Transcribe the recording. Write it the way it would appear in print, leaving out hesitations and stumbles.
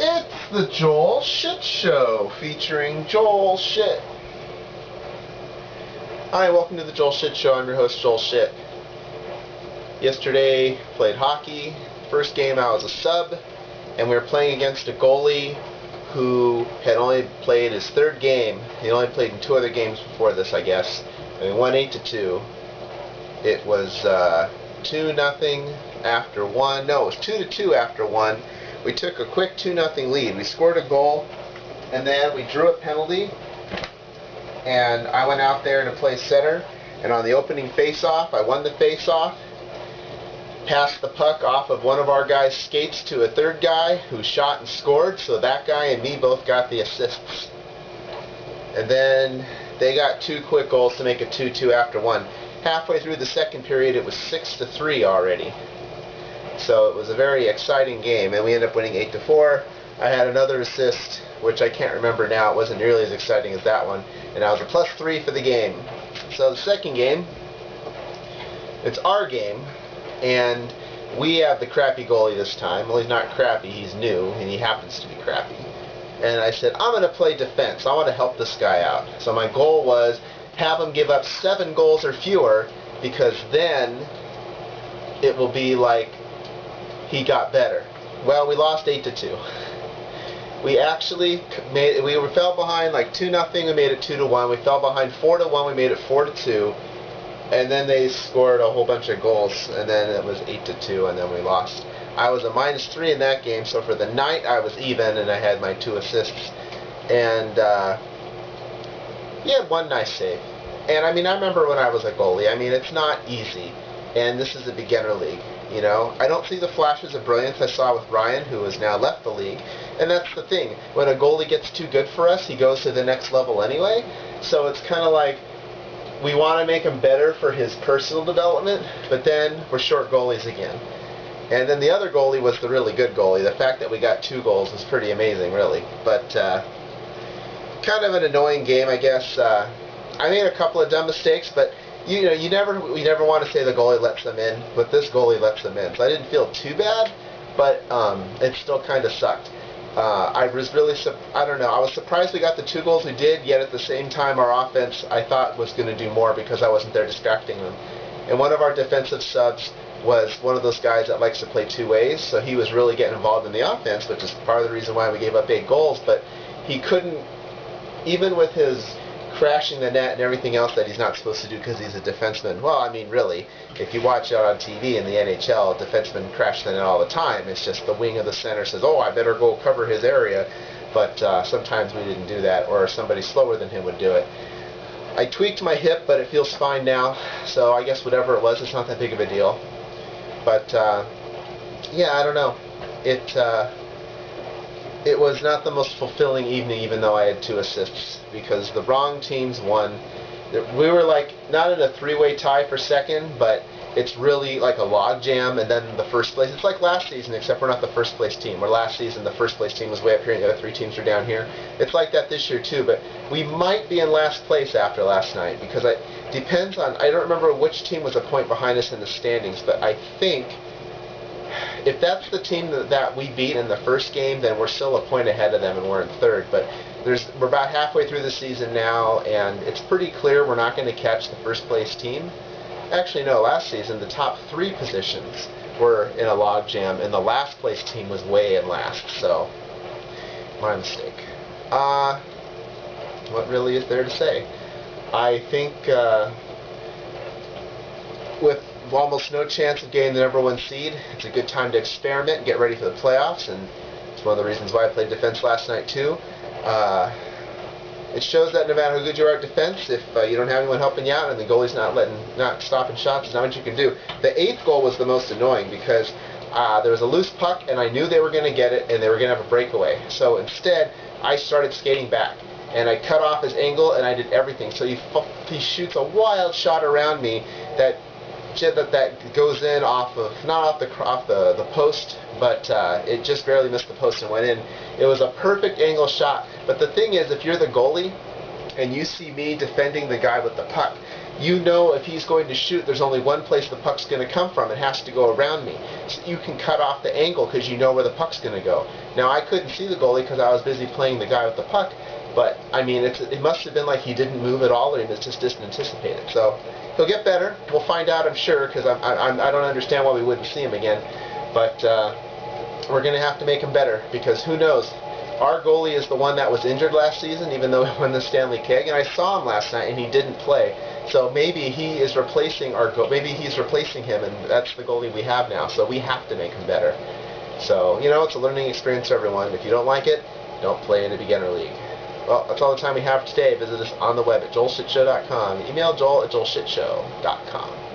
It's the Joel Shit Show, featuring Joel Shit. Hi, welcome to the Joel Shit Show. I'm your host, Joel Shit. Yesterday, played hockey. First game, I was a sub, and we were playing against a goalie who had only played his third game. He only played in 2 other games before this, I guess. And we won 8-2. It was 2-0 after 1. No, it was 2-2 after 1. We took a quick 2-0 lead. We scored a goal, and then we drew a penalty, and I went out there to play center, and on the opening face-off, I won the face-off, passed the puck off of one of our guys' skates to a third guy who shot and scored, so that guy and me both got the assists. And then they got 2 quick goals to make it 2-2 after 1. Halfway through the second period, it was 6-3 already. So it was a very exciting game, and we ended up winning 8-4. I had another assist, which I can't remember now. It wasn't nearly as exciting as that one, and I was a +3 for the game. So the second game, it's our game, and we have the crappy goalie this time. Well, he's not crappy, he's new, and he happens to be crappy. And I said, I'm going to play defense. I want to help this guy out. So my goal was have him give up 7 goals or fewer, because then it will be like he got better. Well, we lost 8-2. We actually fell behind like 2-0. We made it 2-1. We fell behind 4-1. We made it 4-2. And then they scored a whole bunch of goals, and then it was 8-2, and then we lost. I was a -3 in that game, so for the night I was even, and I had my 2 assists. And he had 1 nice save. And I mean, I remember when I was a goalie. I mean, it's not easy, and this is a beginner league. You know, I don't see the flashes of brilliance I saw with Ryan, who has now left the league. And that's the thing. When a goalie gets too good for us, he goes to the next level anyway. So it's kind of like we want to make him better for his personal development, but then we're short goalies again. And then the other goalie was the really good goalie. The fact that we got 2 goals was pretty amazing, really. But kind of an annoying game, I guess. I made a couple of dumb mistakes, but you know, we never want to say the goalie lets them in, but this goalie lets them in. So I didn't feel too bad, but it still kind of sucked. I was really, I don't know, I was surprised we got the 2 goals we did, yet at the same time our offense I thought was going to do more because I wasn't there distracting them. And one of our defensive subs was one of those guys that likes to play 2 ways, so he was really getting involved in the offense, which is part of the reason why we gave up 8 goals, but he couldn't, even with his crashing the net and everything else that he's not supposed to do because he's a defenseman. Well, I mean, really, if you watch out on TV in the NHL, defensemen crash the net all the time. It's just the wing of the center says, oh, I better go cover his area. But sometimes we didn't do that, or somebody slower than him would do it. I tweaked my hip, but it feels fine now. So I guess whatever it was, it's not that big of a deal. But, yeah, I don't know. It was not the most fulfilling evening, even though I had 2 assists, because the wrong teams won. We were like not in a 3-way tie for second, but it's really like a log jam, and then the first place. It's like last season, except we're not the first place team. Where last season the first place team was way up here, and the other 3 teams are down here. It's like that this year too, but we might be in last place after last night, because it depends on. I don't remember which team was a point behind us in the standings, but I think if that's the team that we beat in the first game, then we're still a point ahead of them and we're in 3rd. But we're about halfway through the season now, and it's pretty clear we're not going to catch the first place team. Actually, no, last season the top 3 positions were in a log jam, and the last place team was way in last. So, my mistake. What really is there to say? I think with almost no chance of getting the #1 seed, it's a good time to experiment and get ready for the playoffs, and it's one of the reasons why I played defense last night too. It shows that no matter how good you are at defense, if you don't have anyone helping you out and the goalie's not stopping shots, there's not much you can do. The 8th goal was the most annoying because there was a loose puck and I knew they were going to get it and they were going to have a breakaway. So instead, I started skating back and I cut off his angle and I did everything. So he shoots a wild shot around me that goes in off of, not off the post, but it just barely missed the post and went in. It was a perfect angle shot, but the thing is, if you're the goalie and you see me defending the guy with the puck, you know if he's going to shoot, there's only one place the puck's going to come from. It has to go around me. So you can cut off the angle because you know where the puck's going to go. Now, I couldn't see the goalie because I was busy playing the guy with the puck, but, I mean, it must have been like he didn't move at all or he just didn't anticipate it. So he'll get better. We'll find out, I'm sure, because I don't understand why we wouldn't see him again. But we're going to have to make him better because who knows? Our goalie is the one that was injured last season, even though he won the Stanley Keg, and I saw him last night, and he didn't play. So maybe he is replacing maybe he's replacing him, and that's the goalie we have now. So we have to make him better. So it's a learning experience for everyone. If you don't like it, don't play in a beginner league. Well, that's all the time we have for today. Visit us on the web at joelshitshow.com. Email joel@joelshitshow.com.